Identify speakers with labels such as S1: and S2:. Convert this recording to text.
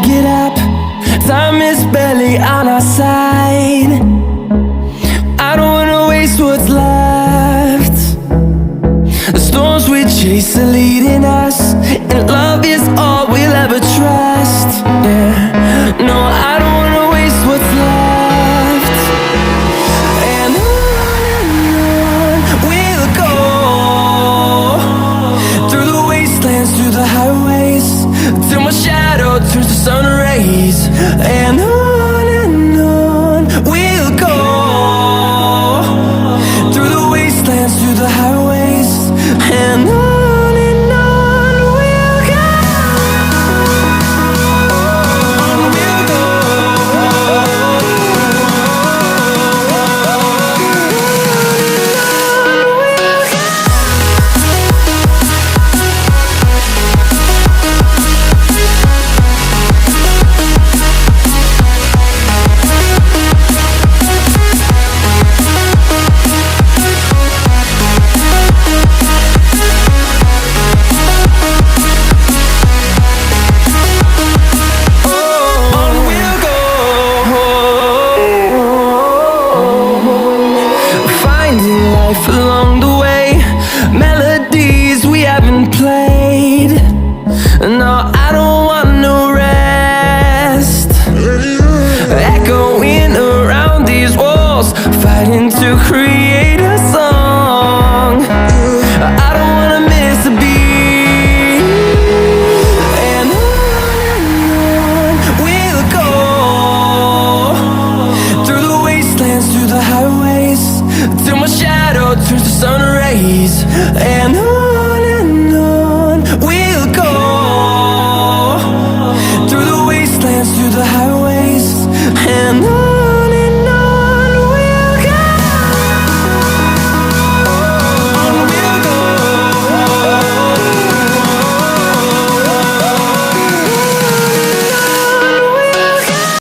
S1: get up. Time is barely on our side. I don't wanna waste what's left. The storms we chase are leading us, and love is all we'll ever trust. Yeah, no, I don't wanna waste what's left. And on we'll go, through the wastelands, through the highways, till my shadow turns to sun rays. And on we'll go, through the wastelands, through the highways, and on we'll go. On we'll go. On we'll go, finding life along the way, melodies we haven't played. No, I don't want no rest, echoing around these walls, fighting to create a song. I don't wanna miss a beat. And on we'll go, through the wastelands, through the highways, till my shadow turns to sun rays. And on